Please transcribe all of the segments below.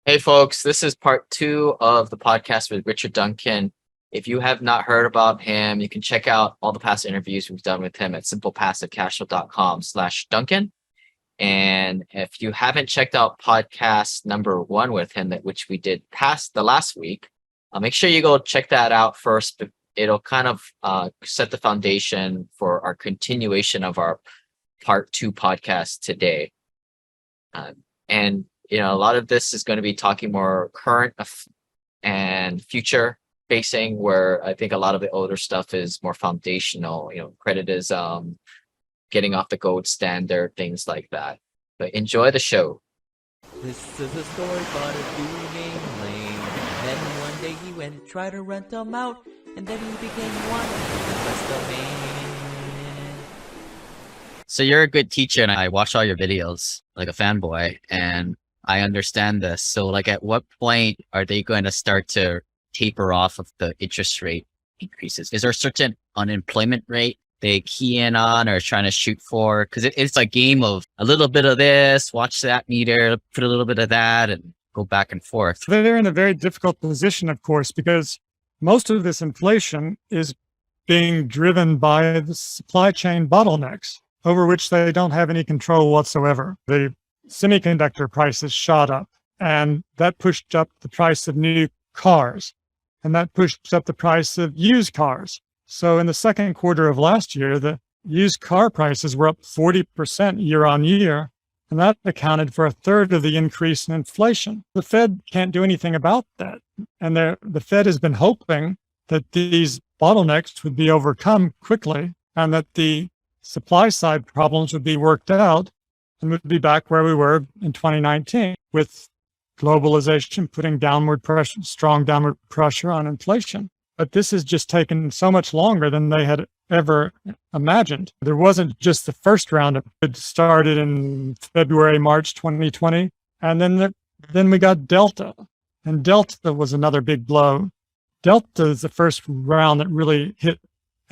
Hey folks, this is part 2 of the podcast with Richard Duncan. If you have not heard about him, you can check out all the past interviews we've done with him at SimplePassiveCashflow.com/Duncan. And if you haven't checked out podcast number 1 with him, which we did past the last week, make sure you go check that out first. It'll kind of set the foundation for our continuation of our part 2 podcast today. And a lot of this is going to be talking more current and future facing, where I think a lot of the older stuff is more foundational, creditism, getting off the gold standard, things like that. But enjoy the show. This is a story about a dude named Lane. Then one day he went and tried to rent them out, and then he became one with the rest of man. So you're a good teacher, and I watch all your videos like a fanboy, and I understand this. So at what point are they going to start to taper off of the interest rate increases? Is there a certain unemployment rate they key in on or trying to shoot for? Because it's a game of a little bit of this, watch that meter, put a little bit of that, and go back and forth. They're in a very difficult position, of course, because most of this inflation is being driven by the supply chain bottlenecks over which they don't have any control whatsoever. The semiconductor prices shot up, and that pushed up the price of new cars, and that pushed up the price of used cars. So in the second quarter of last year, the used car prices were up 40% year on year, and that accounted for a third of the increase in inflation. The Fed can't do anything about that. And the Fed has been hoping that these bottlenecks would be overcome quickly and that the supply side problems would be worked out and would be back where we were in 2019, with globalization putting strong downward pressure on inflation. But this has just taken so much longer than they had ever imagined. There wasn't just the first round. It started in February, March 2020, and then we got Delta. And Delta was another big blow. Delta is the first round that really hit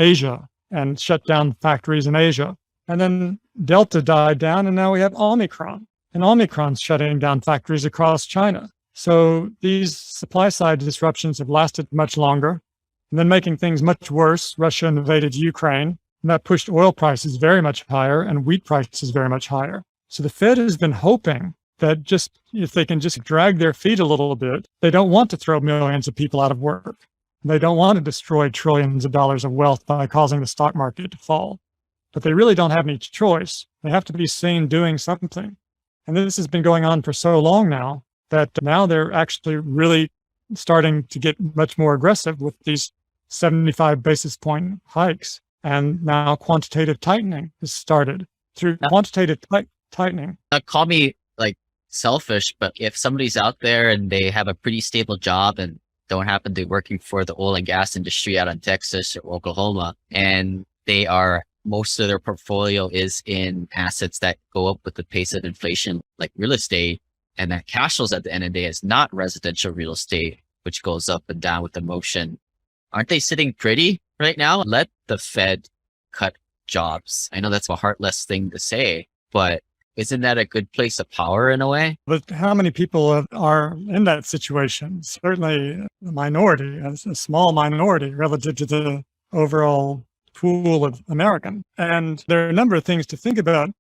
Asia and shut down factories in Asia. And then Delta died down, and now we have Omicron. And Omicron's shutting down factories across China. So these supply side disruptions have lasted much longer. And then making things much worse, Russia invaded Ukraine, and that pushed oil prices very much higher and wheat prices very much higher. So the Fed has been hoping that if they can just drag their feet a little bit, they don't want to throw millions of people out of work. They don't want to destroy trillions of dollars of wealth by causing the stock market to fall. But they really don't have any choice. They have to be seen doing something. And this has been going on for so long now that now they're actually really starting to get much more aggressive with these 75 basis point hikes. And now quantitative tightening has started. Through quantitative tightening. Call me selfish, but if somebody's out there and they have a pretty stable job and don't happen to be working for the oil and gas industry out in Texas or Oklahoma, and most of their portfolio is in assets that go up with the pace of inflation, like real estate, and that cash flows at the end of the day is not residential real estate, which goes up and down with the motion. Aren't they sitting pretty right now? Let the Fed cut jobs. I know that's a heartless thing to say, but isn't that a good place of power in a way? But how many people are in that situation? Certainly a minority, a small minority relative to the overall pool of American. And there are a number of things to think about.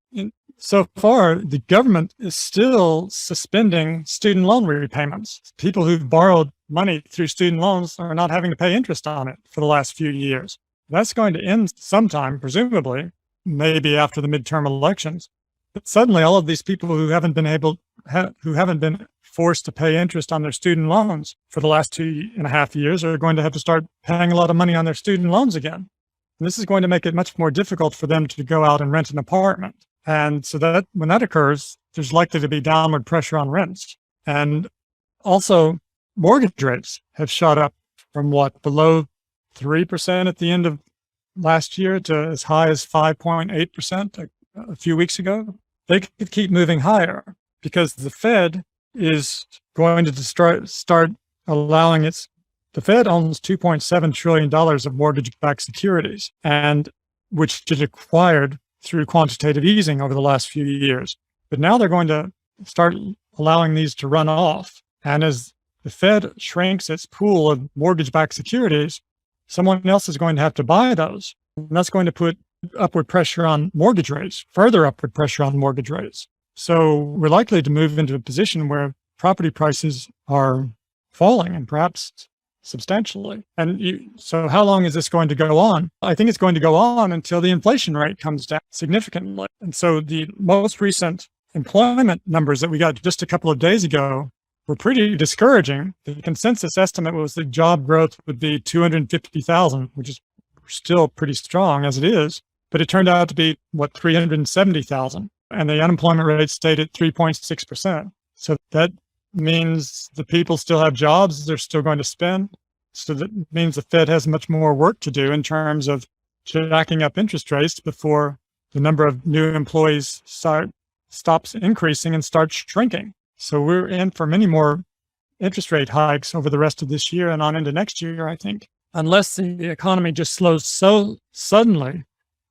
So far, the government is still suspending student loan repayments. People who've borrowed money through student loans are not having to pay interest on it for the last few years. That's going to end sometime, presumably, maybe after the midterm elections. But suddenly, all of these people who haven't been forced to pay interest on their student loans for the last 2.5 years are going to have to start paying a lot of money on their student loans again. And this is going to make it much more difficult for them to go out and rent an apartment. And so that when that occurs, there's likely to be downward pressure on rents. And also, mortgage rates have shot up from below 3% at the end of last year to as high as 5.8% a few weeks ago. They could keep moving higher because the Fed is going to start allowing the Fed owns $2.7 trillion of mortgage-backed securities, and which it acquired through quantitative easing over the last few years. But now they're going to start allowing these to run off. And as the Fed shrinks its pool of mortgage-backed securities, someone else is going to have to buy those. And that's going to put upward pressure on mortgage rates, further upward pressure on mortgage rates. So we're likely to move into a position where property prices are falling, and perhaps substantially. So how long is this going to go on? I think it's going to go on until the inflation rate comes down significantly. And so the most recent employment numbers that we got just a couple of days ago were pretty discouraging. The consensus estimate was that job growth would be 250,000, which is still pretty strong as it is, but it turned out to be, 370,000. And the unemployment rate stayed at 3.6%. So that means the people still have jobs, they're still going to spend. So that means the Fed has much more work to do in terms of jacking up interest rates before the number of new employees stops increasing and starts shrinking. So we're in for many more interest rate hikes over the rest of this year and on into next year, I think, unless the economy just slows so suddenly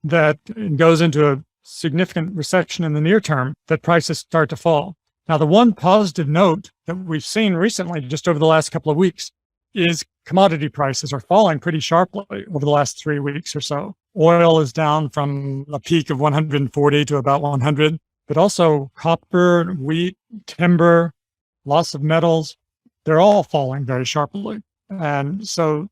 that it goes into a significant recession in the near term, that prices start to fall. Now, the one positive note that we've seen recently, just over the last couple of weeks, is commodity prices are falling pretty sharply over the last 3 weeks or so. Oil is down from a peak of 140 to about 100, but also copper, wheat, timber, lots of metals, they're all falling very sharply. And so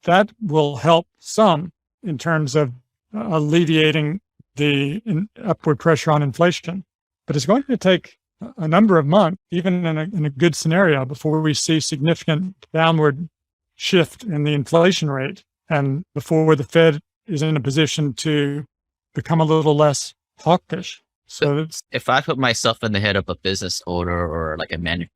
that will help some in terms of alleviating the upward pressure on inflation. But it's going to take a number of months, even in a good scenario, before we see significant downward shift in the inflation rate and before the Fed is in a position to become a little less hawkish. So if I put myself in the head of a business owner or like an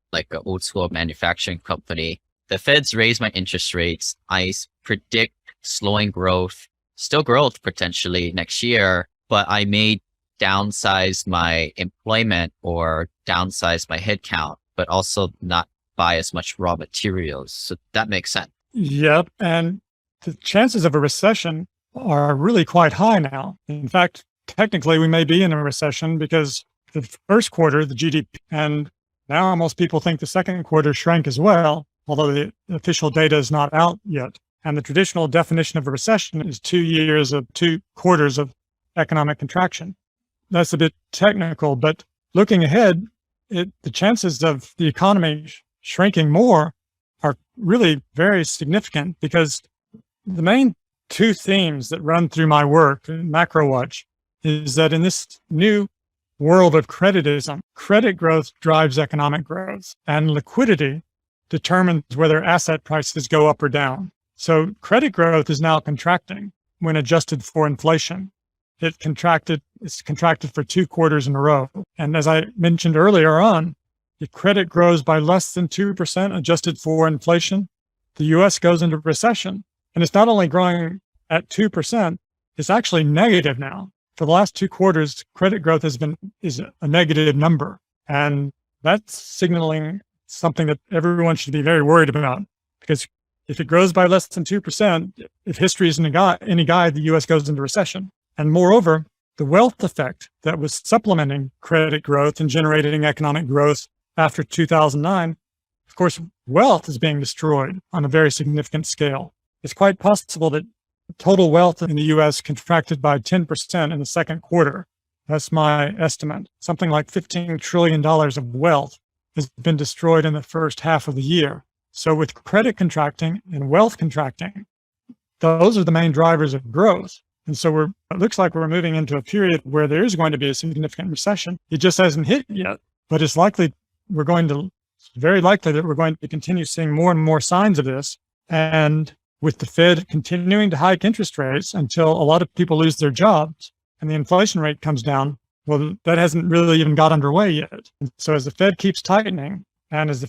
old school manufacturing company, the Feds raise my interest rates. I predict slowing growth, still growth potentially next year, but I may downsize my employment or downsize my headcount, but also not buy as much raw materials. So that makes sense. Yep. And the chances of a recession are really quite high now. In fact, technically we may be in a recession because the first quarter, the GDP, and now most people think the second quarter shrank as well, although the official data is not out yet. And the traditional definition of a recession is 2 quarters of economic contraction. That's a bit technical, but looking ahead, the chances of the economy shrinking more are really very significant, because the main two themes that run through my work in MacroWatch is that in this new world of creditism, credit growth drives economic growth, and liquidity determines whether asset prices go up or down. So credit growth is now contracting when adjusted for inflation. It's contracted for 2 quarters in a row. And as I mentioned earlier on, if credit grows by less than 2% adjusted for inflation, the US goes into recession. And it's not only growing at 2%, it's actually negative now. For the last 2 quarters, credit growth is a negative number. And that's signaling something that everyone should be very worried about, because if it grows by less than 2%, if history is any guide, the US goes into recession. And moreover, the wealth effect that was supplementing credit growth and generating economic growth after 2009, of course, wealth is being destroyed on a very significant scale. It's quite possible that total wealth in the US contracted by 10% in the second quarter. That's my estimate. Something like $15 trillion of wealth has been destroyed in the first half of the year. So with credit contracting and wealth contracting, those are the main drivers of growth. And so it looks like we're moving into a period where there is going to be a significant recession. It just hasn't hit yet, but it's very likely that we're going to continue seeing more and more signs of this. And with the Fed continuing to hike interest rates until a lot of people lose their jobs and the inflation rate comes down, well, that hasn't really even got underway yet. And so as the Fed keeps tightening, and as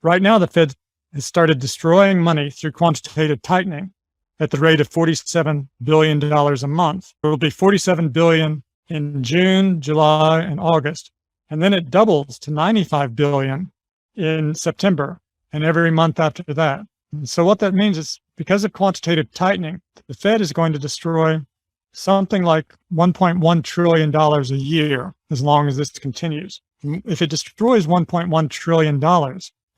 right now the Fed has started destroying money through quantitative tightening at the rate of $47 billion a month. It will be $47 billion in June, July, and August. And then it doubles to $95 billion in September and every month after that. And so what that means is, because of quantitative tightening, the Fed is going to destroy something like $1.1 trillion a year as long as this continues. If it destroys $1.1 trillion,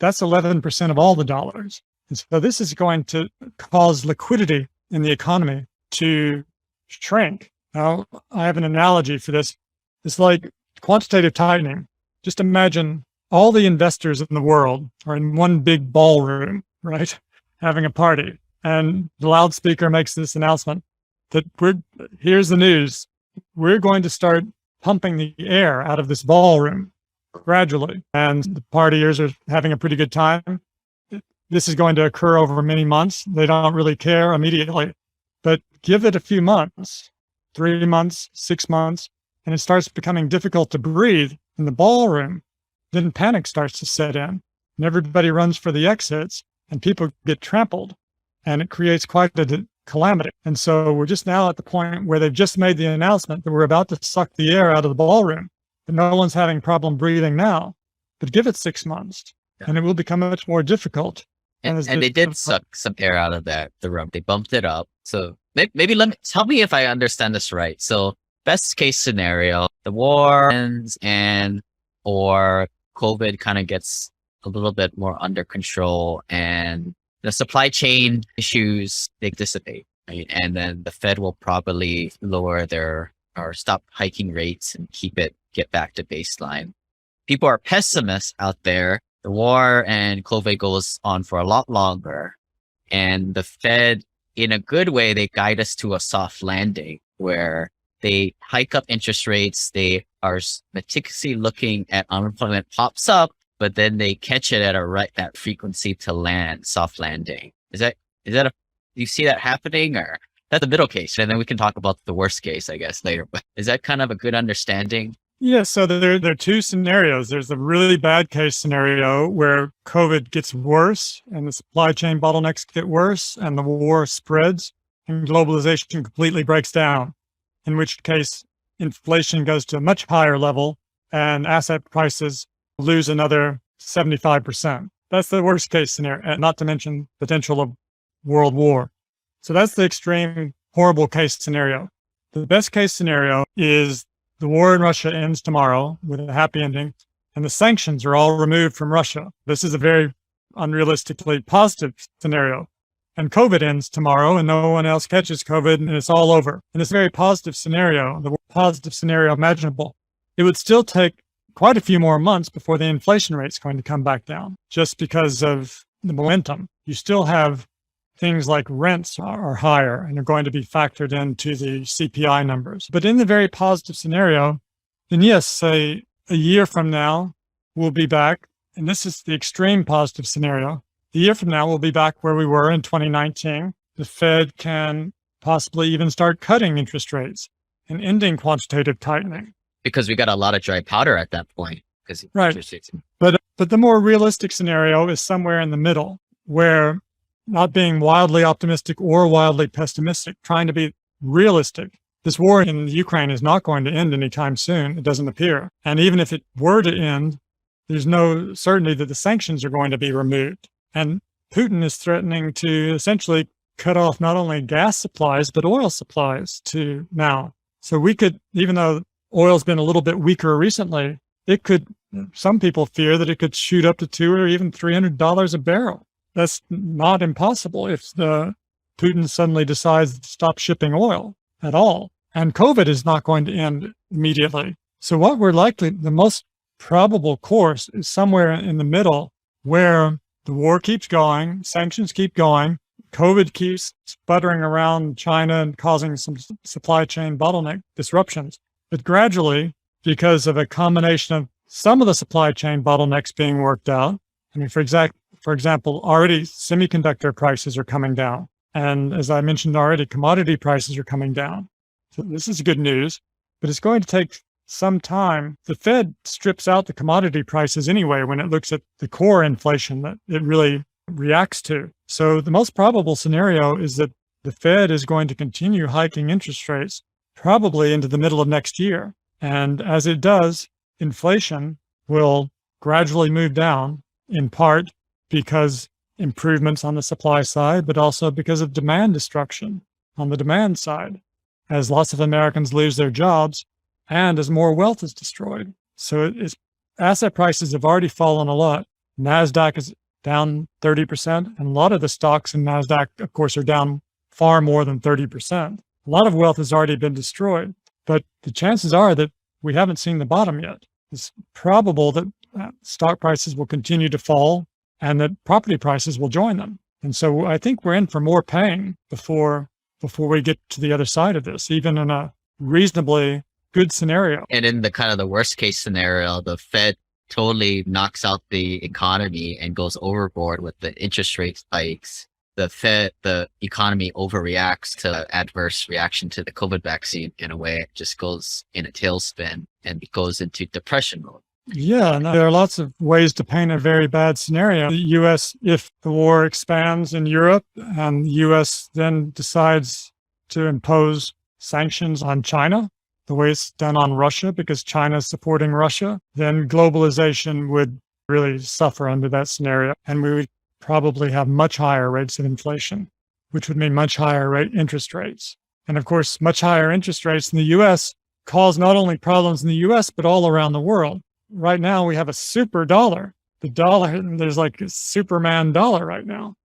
That's 11% of all the dollars. And so this is going to cause liquidity in the economy to shrink. Now, I have an analogy for this. It's like quantitative tightening. Just imagine all the investors in the world are in one big ballroom, right? Having a party. And the loudspeaker makes this announcement that here's the news. We're going to start pumping the air out of this ballroom gradually. And the partiers are having a pretty good time. This is going to occur over many months. They don't really care immediately, but give it a few months, 3 months, 6 months, and it starts becoming difficult to breathe in the ballroom. Then panic starts to set in and everybody runs for the exits and people get trampled and it creates quite a calamity. And so we're just now at the point where they've just made the announcement that we're about to suck the air out of the ballroom, but no one's having problem breathing now. But give it 6 months and it will become much more difficult. And they did suck some air out of the room. They bumped it up. So maybe tell me if I understand this right. So best case scenario, the war ends or COVID kind of gets a little bit more under control and the supply chain issues, they dissipate, right? And then the Fed will probably lower or stop hiking rates and get back to baseline. People are pessimists out there. The war and COVID goes on for a lot longer. And the Fed, in a good way, they guide us to a soft landing where they hike up interest rates. They are meticulously looking at unemployment pops up, but then they catch it at that frequency to land, soft landing. Do you see that happening, or that's the middle case? And then we can talk about the worst case, I guess, later. But is that kind of a good understanding? Yeah, so there are two scenarios. There's the really bad case scenario where COVID gets worse and the supply chain bottlenecks get worse and the war spreads and globalization completely breaks down, in which case inflation goes to a much higher level and asset prices lose another 75%. That's the worst case scenario, not to mention potential of world war. So that's the extreme horrible case scenario. The best case scenario is the war in Russia ends tomorrow with a happy ending, and the sanctions are all removed from Russia. This is a very unrealistically positive scenario. And COVID ends tomorrow and no one else catches COVID and it's all over. In this very positive scenario, the positive scenario imaginable, it would still take quite a few more months before the inflation rate's going to come back down just because of the momentum. You still have things like rents are higher and are going to be factored into the CPI numbers. But in the very positive scenario, then yes, say a year from now, we'll be back. And this is the extreme positive scenario. A year from now, we'll be back where we were in 2019. The Fed can possibly even start cutting interest rates and ending quantitative tightening. Because we got a lot of dry powder at that point. Right. But the more realistic scenario is somewhere in the middle, where not being wildly optimistic or wildly pessimistic, trying to be realistic. This war in Ukraine is not going to end anytime soon. It doesn't appear. And even if it were to end, there's no certainty that the sanctions are going to be removed. And Putin is threatening to essentially cut off not only gas supplies, but oil supplies too now. So we could, even though oil's been a little bit weaker recently, some people fear that it could shoot up to $200 or even $300 a barrel. That's not impossible if Putin suddenly decides to stop shipping oil at all. And COVID is not going to end immediately. So what the most probable course is somewhere in the middle where the war keeps going, sanctions keep going, COVID keeps sputtering around China and causing some supply chain bottleneck disruptions. But gradually, because of a combination of some of the supply chain bottlenecks being worked out, I mean, for example, already semiconductor prices are coming down. And as I mentioned already, commodity prices are coming down. So this is good news, but it's going to take some time. The Fed strips out the commodity prices anyway when it looks at the core inflation that it really reacts to. So the most probable scenario is that the Fed is going to continue hiking interest rates probably into the middle of next year. And as it does, inflation will gradually move down, in part because improvements on the supply side, but also because of demand destruction on the demand side, as lots of Americans lose their jobs and as more wealth is destroyed. So asset prices have already fallen a lot. NASDAQ is down 30%. And a lot of the stocks in NASDAQ, of course, are down far more than 30%. A lot of wealth has already been destroyed, but the chances are that we haven't seen the bottom yet. It's probable that stock prices will continue to fall and that property prices will join them. And so I think we're in for more pain before we get to the other side of this, even in a reasonably good scenario. And in the kind of the worst case scenario, the Fed totally knocks out the economy and goes overboard with the interest rate spikes. The economy overreacts to adverse reaction to the COVID vaccine in a way. It just goes in a tailspin and goes into depression mode. Yeah, and there are lots of ways to paint a very bad scenario. The U.S., if the war expands in Europe and the U.S. then decides to impose sanctions on China, the way it's done on Russia, because China is supporting Russia, then globalization would really suffer under that scenario. And we would probably have much higher rates of inflation, which would mean much higher rate interest rates. And of course, much higher interest rates in the U.S. cause not only problems in the U.S., but all around the world. Right now, we have a super dollar. The dollar, there's like a Superman dollar right now.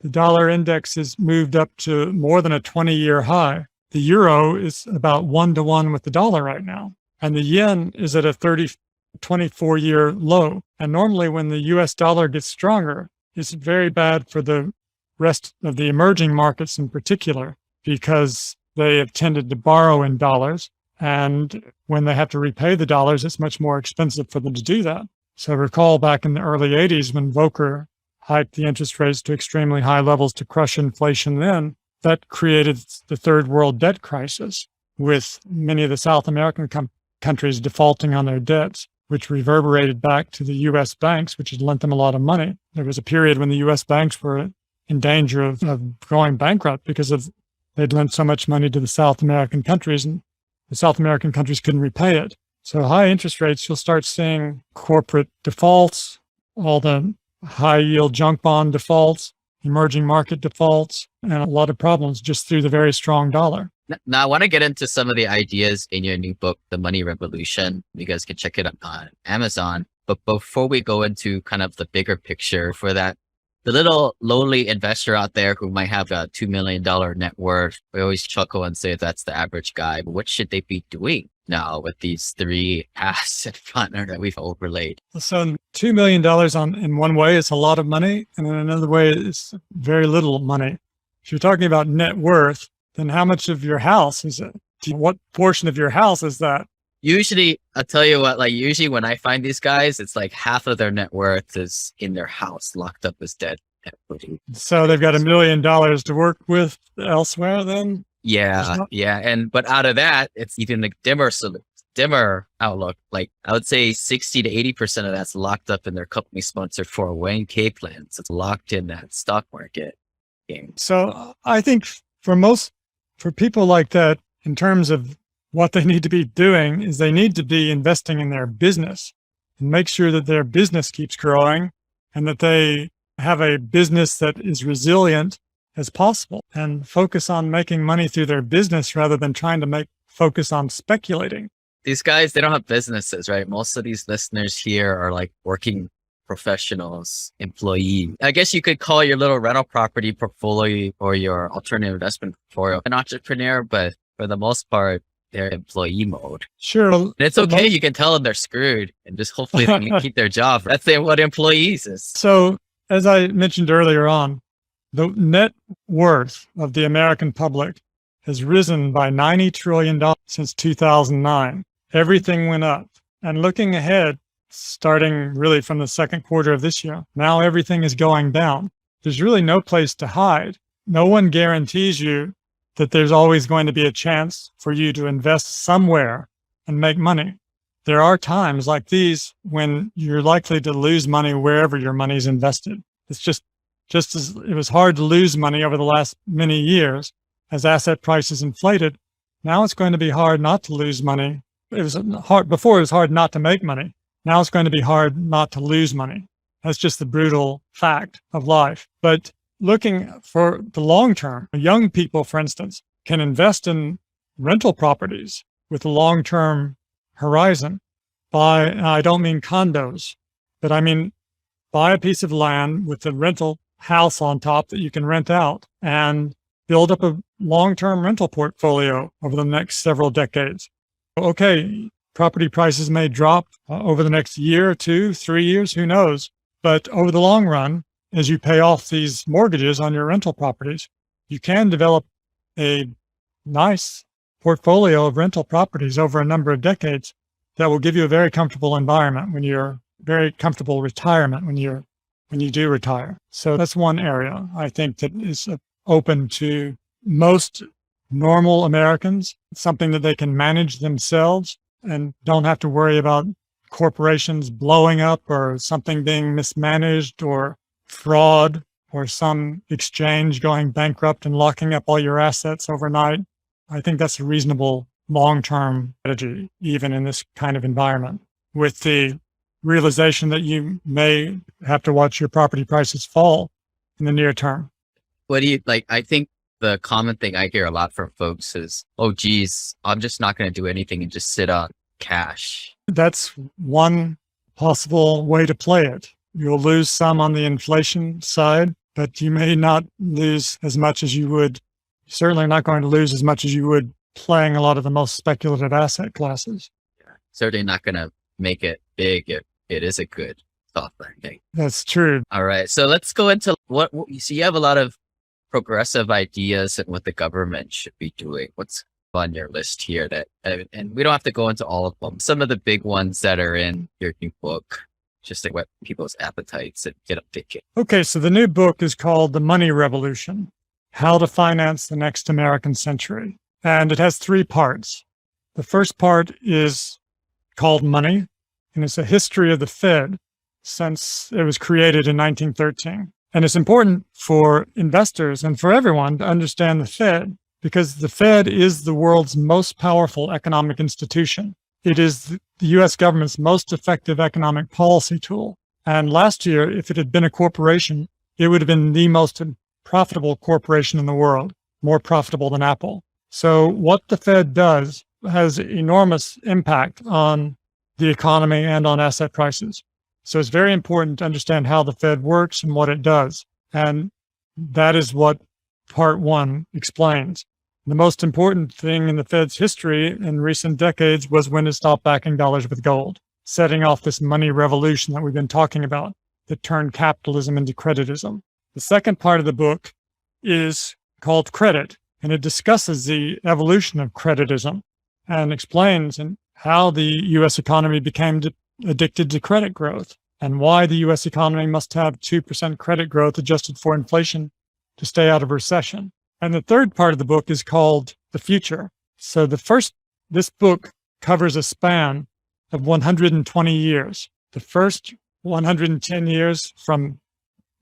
The dollar index has moved up to more than a 20-year high. The euro is about 1-to-1 with the dollar right now. And the yen is at a 24-year low. And normally when the US dollar gets stronger, it's very bad for the rest of the emerging markets in particular, because they have tended to borrow in dollars. And when they have to repay the dollars, it's much more expensive for them to do that. So recall back in the early 80s when Volcker hiked the interest rates to extremely high levels to crush inflation then, that created the third world debt crisis, with many of the South American countries defaulting on their debts, which reverberated back to the U.S. banks, which had lent them a lot of money. There was a period when the U.S. banks were in danger of going bankrupt because they'd lent so much money to the South American countries, and the South American countries couldn't repay it. So high interest rates, you'll start seeing corporate defaults, all the high yield junk bond defaults, emerging market defaults, and a lot of problems just through the very strong dollar. Now, I want to get into some of the ideas in your new book, The Money Revolution. You guys can check it out on Amazon. But before we go into kind of the bigger picture for that, the little lowly investor out there who might have a $2 million net worth, we always chuckle and say that's the average guy. But what should they be doing now with these three asset partners that we've overlaid? So $2 million in one way is a lot of money, and in another way it's very little money. If you're talking about net worth, then how much of your house is it? What portion of your house is that? Usually, I'll tell you what, like usually when I find these guys, it's like half of their net worth is in their house, locked up as debt equity. So they've got $1 million to work with elsewhere then? Yeah. But out of that, it's even the dimmer outlook. Like I would say 60 to 80% of that's locked up in their company sponsored 401k plans. It's locked in that stock market game. So I think for people like that, in terms of what they need to be doing, is they need to be investing in their business and make sure that their business keeps growing and that they have a business that is resilient as possible, and focus on making money through their business rather than trying to focus on speculating. These guys, they don't have businesses, right? Most of these listeners here are like working professionals, employees. I guess you could call your little rental property portfolio or your alternative investment portfolio an entrepreneur, but for the most part, they're employee mode. Sure. And it's okay. You can tell them they're screwed and just hopefully they can keep their job. That's what employees is. So as I mentioned earlier on, the net worth of the American public has risen by $90 trillion since 2009. Everything went up. And looking ahead, starting really from the second quarter of this year, now everything is going down. There's really no place to hide. No one guarantees you that there's always going to be a chance for you to invest somewhere and make money. There are times like these when you're likely to lose money wherever your money is invested. It's just as it was hard to lose money over the last many years as asset prices inflated. Now it's going to be hard not to lose money. It was hard before. It was hard not to make money. Now it's going to be hard not to lose money. That's just the brutal fact of life. But looking for the long term, young people, for instance, can invest in rental properties with a long-term horizon. I don't mean condos, but I mean buy a piece of land with a rental house on top that you can rent out and build up a long-term rental portfolio over the next several decades. Okay, property prices may drop over the next year, 2, 3 years, who knows? But over the long run, as you pay off these mortgages on your rental properties, you can develop a nice portfolio of rental properties over a number of decades that will give you a very comfortable environment when you're very comfortable retirement when you do retire. So that's one area I think that is open to most normal Americans, something that they can manage themselves and don't have to worry about corporations blowing up or something being mismanaged or fraud or some exchange going bankrupt and locking up all your assets overnight. I think that's a reasonable long-term strategy, even in this kind of environment, with the realization that you may have to watch your property prices fall in the near term. What do you like? I think the common thing I hear a lot from folks is, oh, geez, I'm just not going to do anything and just sit on cash. That's one possible way to play it. You'll lose some on the inflation side, but you may not lose as much as you would. Certainly not going to lose as much as you would playing a lot of the most speculative asset classes. Certainly not going to make it big if it is a good software thing. That's true. All right. So let's go into what so you have a lot of progressive ideas and what the government should be doing. What's on your list here that, and we don't have to go into all of them. Some of the big ones that are in your new book, just like what people's appetites and get them thinking. Okay. So the new book is called The Money Revolution: How to Finance the Next American Century. And it has 3 parts. The first part is called Money, and it's a history of the Fed since it was created in 1913. And it's important for investors and for everyone to understand the Fed because the Fed is the world's most powerful economic institution. It is the US government's most effective economic policy tool. And last year, if it had been a corporation, it would have been the most profitable corporation in the world, more profitable than Apple. So what the Fed does has enormous impact on the economy and on asset prices. So it's very important to understand how the Fed works and what it does. And that is what part 1 explains. The most important thing in the Fed's history in recent decades was when it stopped backing dollars with gold, setting off this money revolution that we've been talking about that turned capitalism into creditism. The second part of the book is called Credit, and it discusses the evolution of creditism and explains how the U.S. economy became addicted to credit growth and why the U.S. economy must have 2% credit growth adjusted for inflation to stay out of recession. And the third part of the book is called The Future. So this book covers a span of 120 years. The first 110 years from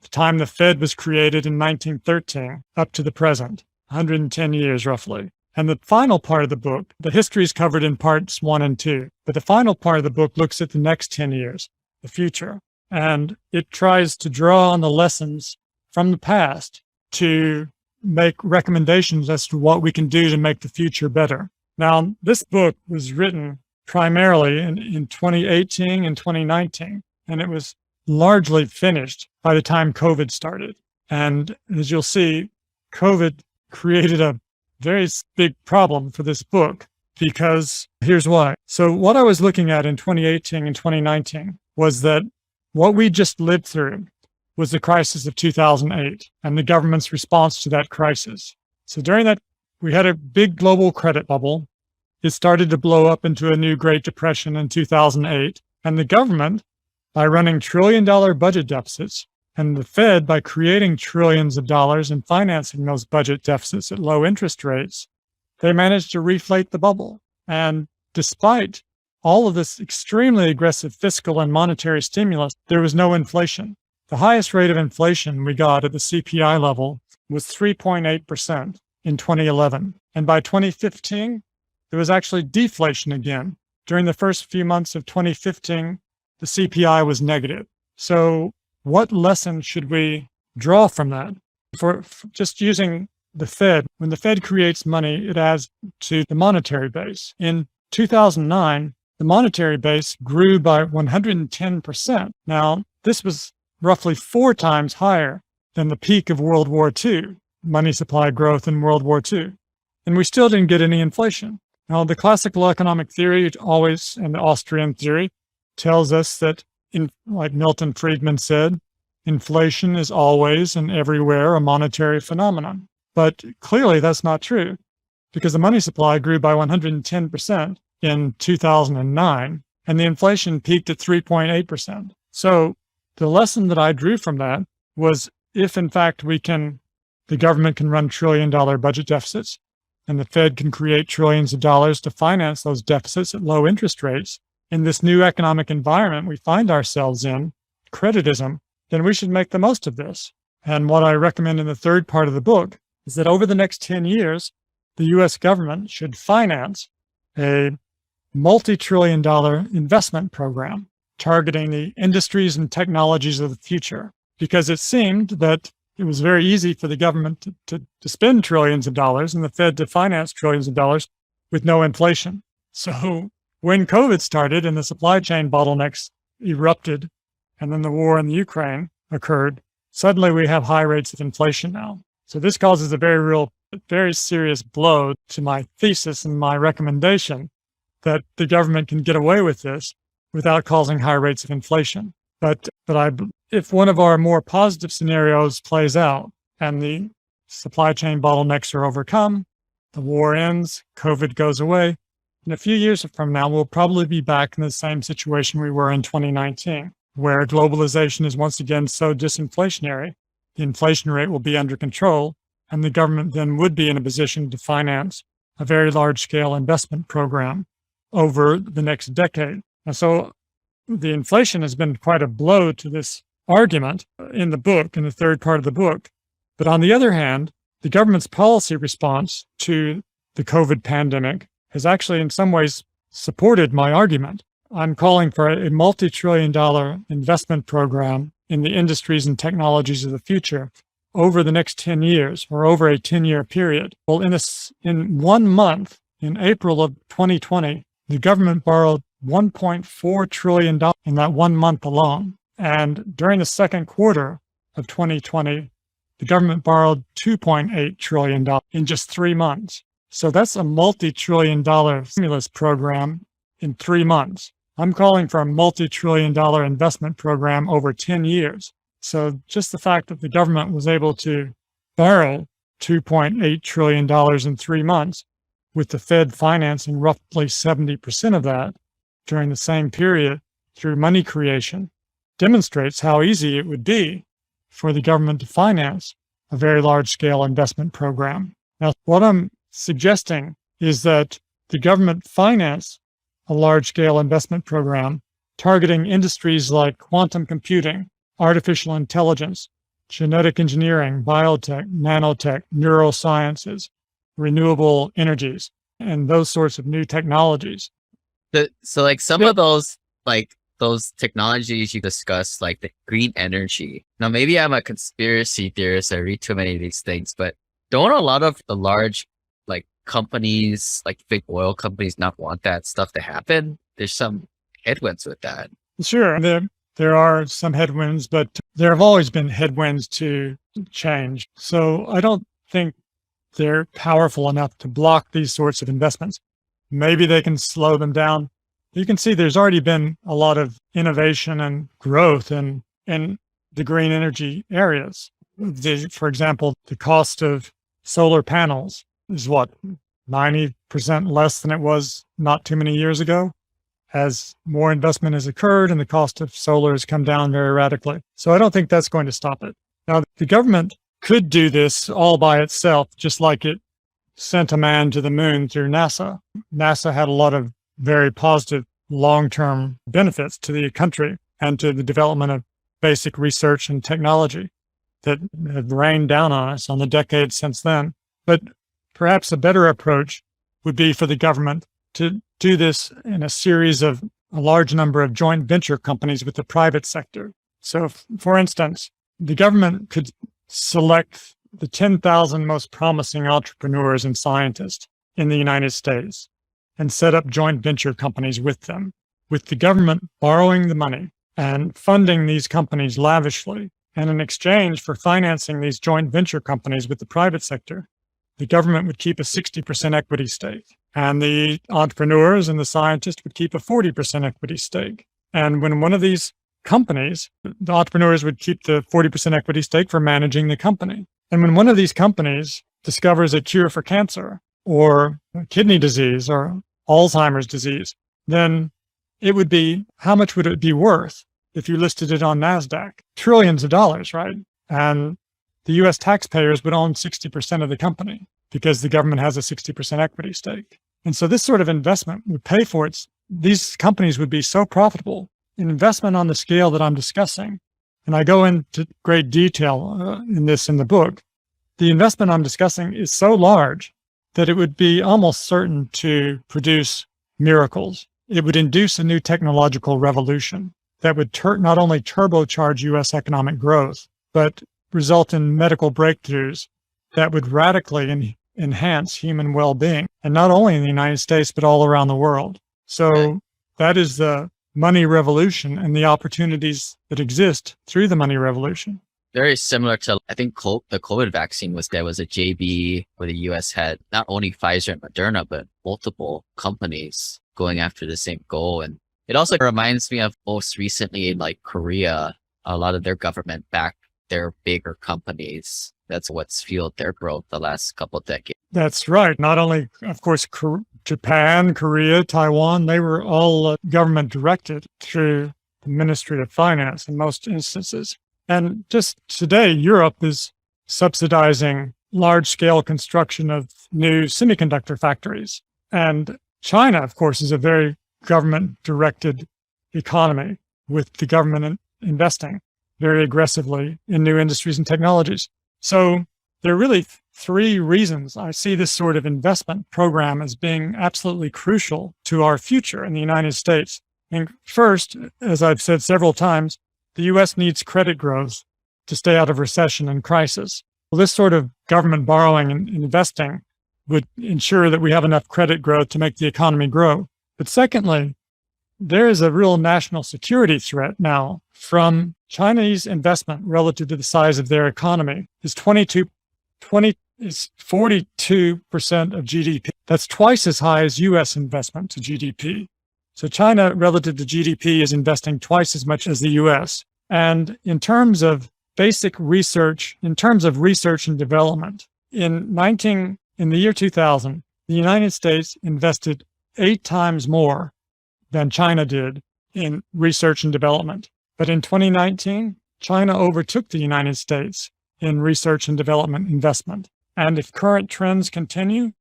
the time the Fed was created in 1913 up to the present, 110 years roughly. And the final part of the book, the history is covered in parts 1 and 2, but the final part of the book looks at the next 10 years, the future. And it tries to draw on the lessons from the past to make recommendations as to what we can do to make the future better. Now, this book was written primarily in 2018 and 2019, and it was largely finished by the time COVID started. And as you'll see, COVID created a very big problem for this book because here's why. So what I was looking at in 2018 and 2019 was that what we just lived through was the crisis of 2008 and the government's response to that crisis. So during that, we had a big global credit bubble. It started to blow up into a new Great Depression in 2008. And the government, by running trillion-dollar budget deficits, and the Fed, by creating trillions of dollars and financing those budget deficits at low interest rates, they managed to reflate the bubble. And despite all of this extremely aggressive fiscal and monetary stimulus, there was no inflation. The highest rate of inflation we got at the CPI level was 3.8% in 2011. And by 2015, there was actually deflation again. During the first few months of 2015, the CPI was negative. So what lesson should we draw from that? For just using the Fed, when the Fed creates money, it adds to the monetary base. In 2009, the monetary base grew by 110%. Now, this was roughly 4 times higher than the peak of World War II, money supply growth in World War II. And we still didn't get any inflation. Now, the classical economic theory always, and the Austrian theory, tells us that, like Milton Friedman said, inflation is always and everywhere a monetary phenomenon. But clearly that's not true, because the money supply grew by 110% in 2009, and the inflation peaked at 3.8%. So the lesson that I drew from that was, if in fact the government can run trillion-dollar budget deficits, and the Fed can create trillions of dollars to finance those deficits at low interest rates, in this new economic environment we find ourselves in, creditism, then we should make the most of this. And what I recommend in the third part of the book is that over the next 10 years, the US government should finance a multi-trillion-dollar investment program targeting the industries and technologies of the future, because it seemed that it was very easy for the government to spend trillions of dollars and the Fed to finance trillions of dollars with no inflation. So when COVID started and the supply chain bottlenecks erupted, and then the war in the Ukraine occurred, suddenly we have high rates of inflation now. So this causes a very serious blow to my thesis and my recommendation that the government can get away with this without causing high rates of inflation. But if one of our more positive scenarios plays out and the supply chain bottlenecks are overcome, the war ends, COVID goes away, in a few years from now, we'll probably be back in the same situation we were in 2019, where globalization is once again so disinflationary, the inflation rate will be under control, and the government then would be in a position to finance a very large-scale investment program over the next decade. And so the inflation has been quite a blow to this argument in the book, in the third part of the book. But on the other hand, the government's policy response to the COVID pandemic has actually in some ways supported my argument. I'm calling for a multi-trillion-dollar investment program in the industries and technologies of the future over the next 10 years or over a 10-year period. Well, in 1 month, in April of 2020, the government borrowed $1.4 trillion in that 1 month alone. And during the second quarter of 2020, the government borrowed $2.8 trillion in just 3 months. So that's a multi-trillion-dollar stimulus program in 3 months. I'm calling for a multi-trillion-dollar investment program over 10 years. So just the fact that the government was able to borrow $2.8 trillion in 3 months, with the Fed financing roughly 70% of that during the same period through money creation, demonstrates how easy it would be for the government to finance a very large-scale investment program. Now, what I'm suggesting is that the government finance a large-scale investment program targeting industries like quantum computing, artificial intelligence, genetic engineering, biotech, nanotech, neurosciences, renewable energies, and those sorts of new technologies. So like some of those, like those technologies you discussed, like the green energy. Now, maybe I'm a conspiracy theorist. I read too many of these things, but don't a lot of the large like companies, like big oil companies, not want that stuff to happen? There's some headwinds with that. Sure, there are some headwinds, but there have always been headwinds to change. So I don't think they're powerful enough to block these sorts of investments. Maybe they can slow them down. You can see there's already been a lot of innovation and growth in the green energy areas. For example, the cost of solar panels is 90% less than it was not too many years ago. As more investment has occurred and the cost of solar has come down very radically. So I don't think that's going to stop it. Now, the government could do this all by itself, just like it sent a man to the moon through NASA. NASA had a lot of very positive long-term benefits to the country and to the development of basic research and technology that have rained down on us on the decades since then. But perhaps a better approach would be for the government to do this in a series of a large number of joint venture companies with the private sector. So, for instance, the government could select the 10,000 most promising entrepreneurs and scientists in the United States and set up joint venture companies with them, with the government borrowing the money and funding these companies lavishly. And in exchange for financing these joint venture companies with the private sector, the government would keep a 60% equity stake, and the entrepreneurs and the scientists would keep a 40% equity stake. And when one of these companies, the entrepreneurs would keep the 40% equity stake for managing the company. And when one of these companies discovers a cure for cancer or kidney disease or Alzheimer's disease, then it would be, how much would it be worth if you listed it on NASDAQ? Trillions of dollars, right? And the US taxpayers would own 60% of the company because the government has a 60% equity stake. And so this sort of investment would pay for it. These companies would be so profitable. An investment on the scale that I'm discussing, and I go into great detail in the book, the investment I'm discussing is so large that it would be almost certain to produce miracles. It would induce a new technological revolution that would not only turbocharge US economic growth, but result in medical breakthroughs that would radically enhance human well-being, and not only in the United States, but all around the world. So that is the money revolution and the opportunities that exist through the money revolution. Very similar to, I think, the COVID vaccine there was a JV where the US had not only Pfizer and Moderna, but multiple companies going after the same goal. And it also reminds me of most recently, like Korea, a lot of their government backed their bigger companies. That's what's fueled their growth the last couple of decades. That's right. Not only, of course, Japan, Korea, Taiwan, they were all government directed through the Ministry of Finance in most instances. And just today, Europe is subsidizing large-scale construction of new semiconductor factories. And China, of course, is a very government-directed economy with the government investing very aggressively in new industries and technologies. So there are really three reasons I see this sort of investment program as being absolutely crucial to our future in the United States. And first, as I've said several times, the U.S. needs credit growth to stay out of recession and crisis. Well, this sort of government borrowing and investing would ensure that we have enough credit growth to make the economy grow. But secondly, there is a real national security threat now from Chinese investment relative to the size of their economy is 42% of GDP. That's twice as high as U.S. investment to GDP. So China, relative to GDP, is investing twice as much as the U.S. And in terms of basic research, in terms of research and development, in the year 2000, the United States invested 8 times more than China did in research and development. But in 2019, China overtook the United States in research and development investment. And if current trends continue,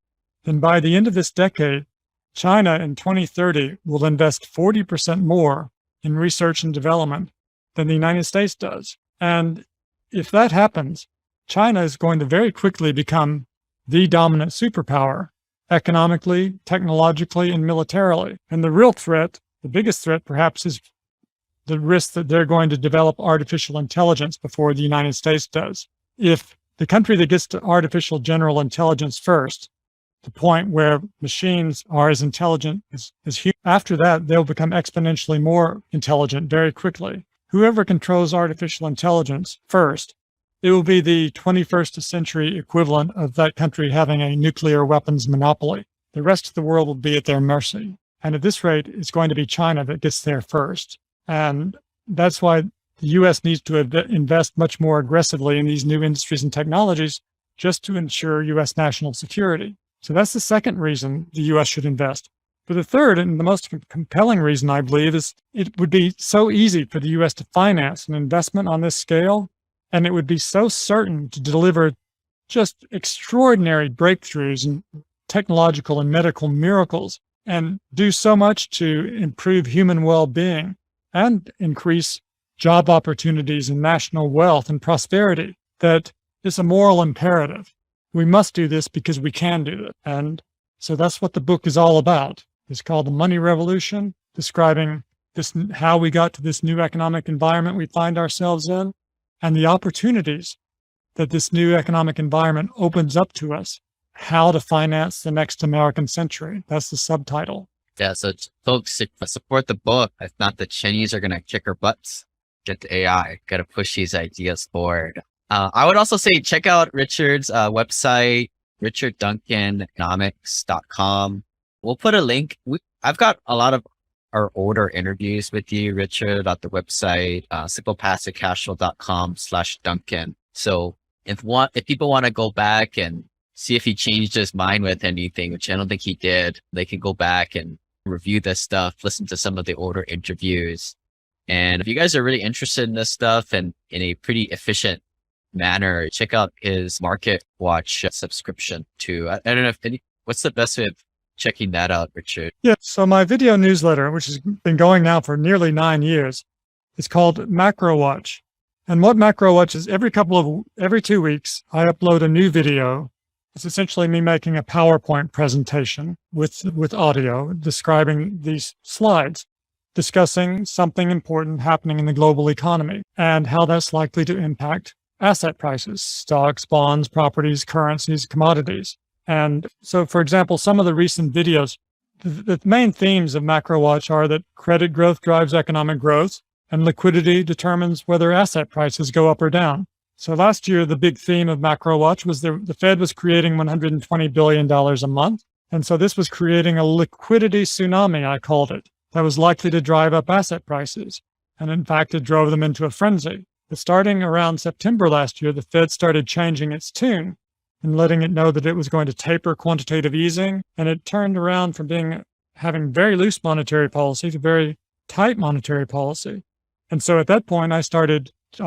then by the end of this decade, China in 2030 will invest 40% more in research and development than the United States does. And if that happens, China is going to very quickly become the dominant superpower, economically, technologically, and militarily. And the real threat, the biggest threat perhaps, is the risk that they're going to develop artificial intelligence before the United States does. If the country that gets to artificial general intelligence first, the point where machines are as intelligent as humans, after that, they'll become exponentially more intelligent very quickly. Whoever controls artificial intelligence first, it will be the 21st century equivalent of that country having a nuclear weapons monopoly. The rest of the world will be at their mercy. And at this rate, it's going to be China that gets there first. And that's why the U.S. needs to invest much more aggressively in these new industries and technologies just to ensure U.S. national security. So that's the second reason the U.S. should invest. But the third and the most compelling reason, I believe, is it would be so easy for the U.S. to finance an investment on this scale, and it would be so certain to deliver just extraordinary breakthroughs and technological and medical miracles, and do so much to improve human well-being and increase job opportunities and national wealth and prosperity, that it's a moral imperative. We must do this because we can do it. And so that's what the book is all about. It's called The Money Revolution, describing how we got to this new economic environment we find ourselves in, and the opportunities that this new economic environment opens up to us, how to finance the next American century. That's the subtitle. Yeah, so folks, support the book. If not, the Chinese are going to kick our butts. Get the AI. Got to push these ideas forward. I would also say check out Richard's website, richardduncaneconomics.com. We'll put a link. I've got a lot of our older interviews with you, Richard, at the website, SimplePassiveCashflow.com/Duncan. So if people want to go back and see if he changed his mind with anything, which I don't think he did, they can go back and review this stuff, listen to some of the older interviews. And if you guys are really interested in this stuff and in a pretty efficient manner, check out his Market Watch subscription too. I don't know what's the best way of checking that out, Richard? Yeah. So my video newsletter, which has been going now for nearly 9 years, is called Macro Watch. And what Macro Watch is, every 2 weeks, I upload a new video. It's essentially me making a PowerPoint presentation with audio describing these slides, discussing something important happening in the global economy and how that's likely to impact asset prices, stocks, bonds, properties, currencies, commodities. And so, for example, some of the recent videos, the main themes of Macro Watch are that credit growth drives economic growth and liquidity determines whether asset prices go up or down. So last year, the big theme of Macro Watch was the Fed was creating $120 billion a month. And so this was creating a liquidity tsunami, I called it, that was likely to drive up asset prices. And in fact, it drove them into a frenzy. But starting around September last year, the Fed started changing its tune and letting it know that it was going to taper quantitative easing. And it turned around from having very loose monetary policy to very tight monetary policy. And so at that point, I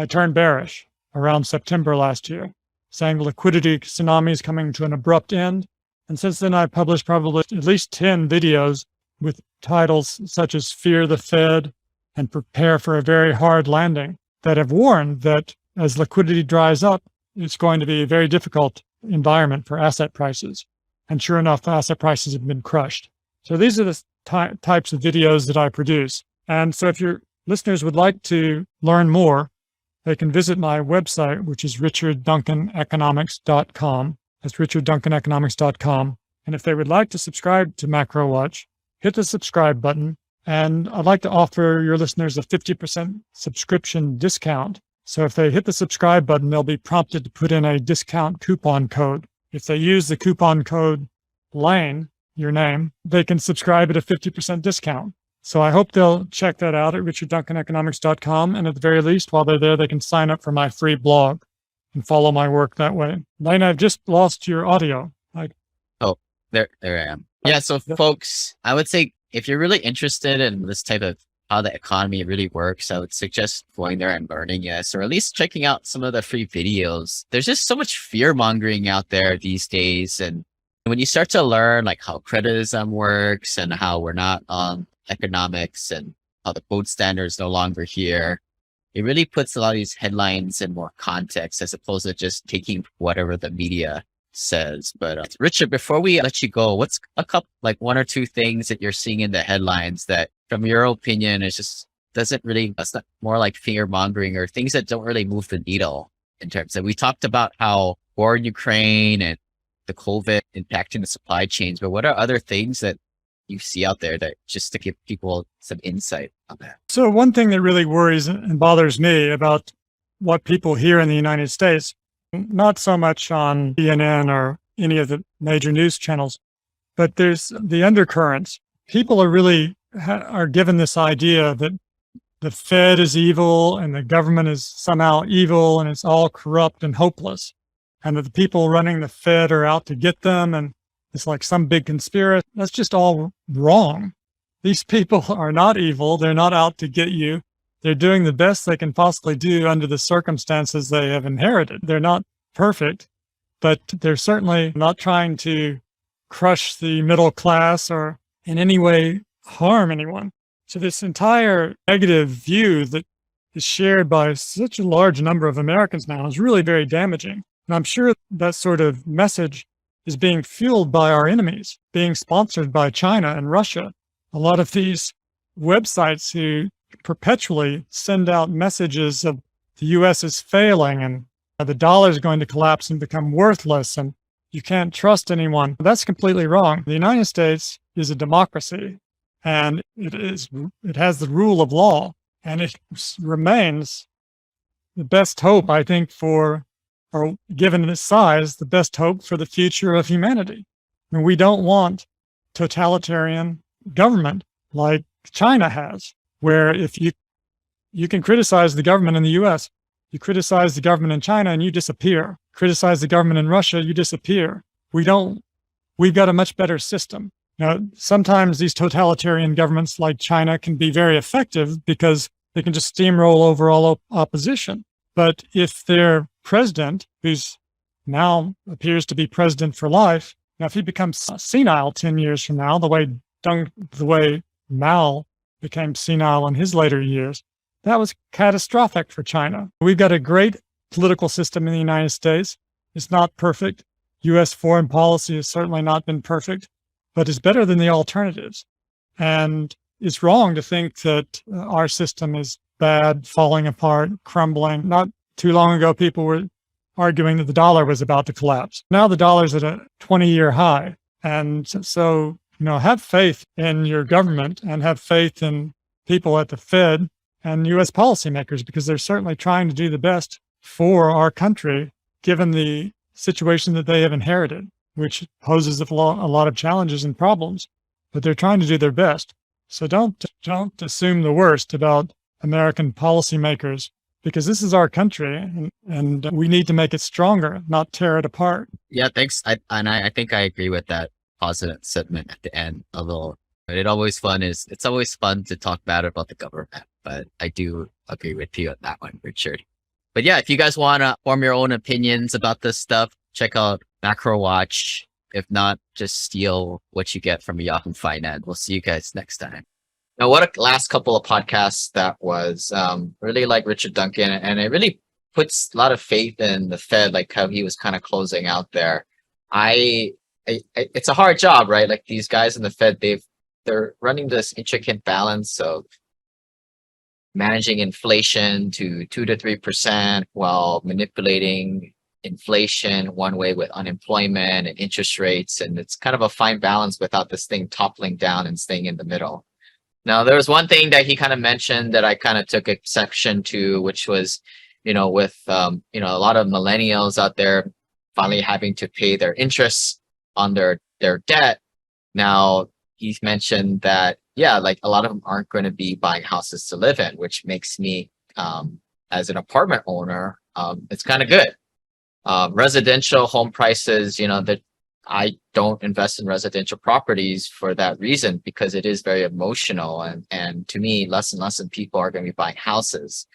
turned bearish around September last year, saying the liquidity tsunami is coming to an abrupt end. And since then, I've published probably at least 10 videos with titles such as Fear the Fed and Prepare for a Very Hard Landing that have warned that as liquidity dries up, it's going to be a very difficult environment for asset prices. And sure enough, asset prices have been crushed. So these are the types of videos that I produce. And so if your listeners would like to learn more, they can visit my website, which is richardduncaneconomics.com. That's richardduncaneconomics.com. And if they would like to subscribe to Macro Watch, hit the subscribe button. And I'd like to offer your listeners a 50% subscription discount. So if they hit the subscribe button, they'll be prompted to put in a discount coupon code. If they use the coupon code LANE, your name, they can subscribe at a 50% discount. So I hope they'll check that out at richardduncaneconomics.com. And at the very least, while they're there, they can sign up for my free blog and follow my work that way. Lane, I've just lost your audio. Oh, there I am. Yeah. So folks, I would say if you're really interested in this type of how the economy really works, I would suggest going there and learning this, or at least checking out some of the free videos. There's just so much fear mongering out there these days. And when you start to learn like how creditism works and how we're not on economics and how the gold standard is no longer here, it really puts a lot of these headlines in more context as opposed to just taking whatever the media says. But Richard, before we let you go, what's a couple, like one or two things that you're seeing in the headlines that from your opinion is just it's not more like fear mongering or things that don't really move the needle in terms of, we talked about how war in Ukraine and the COVID impacting the supply chains, but what are other things that you see out there that just to give people some insight on that? So one thing that really worries and bothers me about what people hear in the United States, not so much on CNN or any of the major news channels, but there's the undercurrents. People are given this idea that the Fed is evil and the government is somehow evil and it's all corrupt and hopeless, and that the people running the Fed are out to get them and it's like some big conspiracy. That's just all wrong. These people are not evil. They're not out to get you. They're doing the best they can possibly do under the circumstances they have inherited. They're not perfect, but they're certainly not trying to crush the middle class or in any way harm anyone. So this entire negative view that is shared by such a large number of Americans now is really very damaging. And I'm sure that sort of message is being fueled by our enemies, being sponsored by China and Russia. A lot of these websites who perpetually send out messages of the U.S. is failing and the dollar is going to collapse and become worthless and you can't trust anyone. That's completely wrong. The United States is a democracy. and it has the rule of law, and it remains the best hope, I think, or given its size, the best hope for the future of humanity. And we don't want totalitarian government like China has, where if you can criticize the government in the US, you criticize the government in China and you disappear. Criticize the government in Russia, you disappear. We've got a much better system. Now, sometimes these totalitarian governments like China can be very effective because they can just steamroll over all opposition. But if their president, who's now appears to be president for life, now if he becomes senile 10 years from now, the way Mao became senile in his later years, that was catastrophic for China. We've got a great political system in the United States. It's not perfect. U.S. foreign policy has certainly not been perfect, but it's better than the alternatives. And it's wrong to think that our system is bad, falling apart, crumbling. Not too long ago, people were arguing that the dollar was about to collapse. Now the dollar's at a 20-year high. And so, have faith in your government and have faith in people at the Fed and U.S. policymakers, because they're certainly trying to do the best for our country, given the situation that they have inherited, which poses a lot of challenges and problems, but they're trying to do their best. So don't assume the worst about American policymakers, because this is our country and we need to make it stronger, not tear it apart. Yeah, thanks. I think I agree with that positive sentiment at the end a little. But it's always fun to talk bad about the government, but I do agree with you on that one, Richard. But yeah, if you guys want to form your own opinions about this stuff, check out Macro Watch. If not, just steal what you get from Yahoo Finance. We'll see you guys next time. Now, what a last couple of podcasts that was. Really like Richard Duncan, and it really puts a lot of faith in the Fed, like how he was kind of closing out there. It's a hard job, right? Like these guys in the Fed, they're running this intricate balance of managing inflation to 2 to 3% while manipulating inflation one way with unemployment and interest rates. And it's kind of a fine balance without this thing toppling down and staying in the middle. Now, there was one thing that he kind of mentioned that I kind of took exception to, which was, with, a lot of millennials out there finally having to pay their interest on their debt. Now, he's mentioned that, like a lot of them aren't going to be buying houses to live in, which makes me, as an apartment owner, it's kind of good. Residential home prices, that I don't invest in residential properties for that reason, because it is very emotional. And to me, less and less people are going to be buying houses.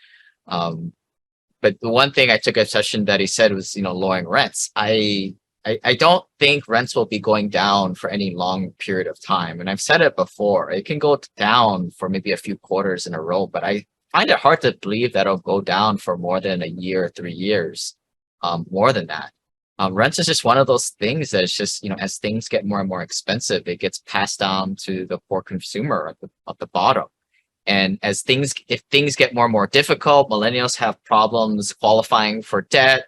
But the one thing I took a session that he said was, lowering rents. I don't think rents will be going down for any long period of time. And I've said it before, it can go down for maybe a few quarters in a row, but I find it hard to believe that it'll go down for more than a year or 3 years, more than that. Rents is just one of those things that it's just, as things get more and more expensive, it gets passed down to the poor consumer at the bottom. And if things get more and more difficult, millennials have problems qualifying for debt,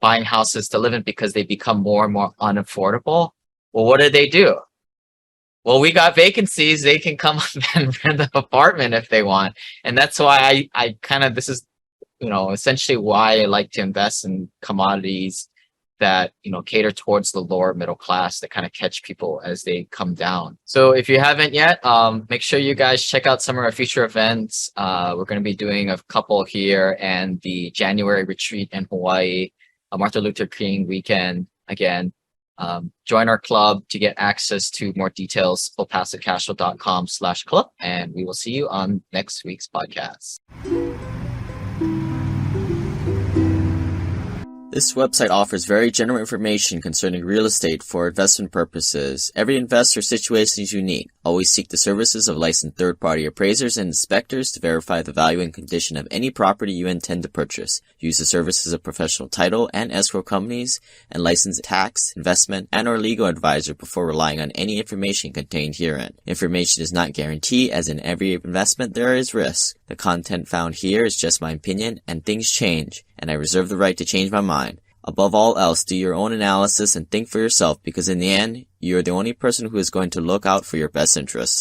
buying houses to live in because they become more and more unaffordable. Well, what do? Well, we got vacancies. They can come and rent the apartment if they want. And that's why I kind of, this is, essentially why I like to invest in commodities that, cater towards the lower middle class, that kind of catch people as they come down. So if you haven't yet, make sure you guys check out some of our future events. We're going to be doing a couple here, and the January retreat in Hawaii, Martin Luther King weekend. Again, join our club to get access to more details, SimplePassiveCashflow.com/club, and we will see you on next week's podcast. This website offers very general information concerning real estate for investment purposes. Every investor situation is unique. Always seek the services of licensed third-party appraisers and inspectors to verify the value and condition of any property you intend to purchase. Use the services of professional title and escrow companies and licensed tax, investment, and or legal advisor before relying on any information contained herein. Information is not guaranteed, as in every investment there is risk. The content found here is just my opinion, and things change, and I reserve the right to change my mind. Above all else, do your own analysis and think for yourself, because in the end, you are the only person who is going to look out for your best interests.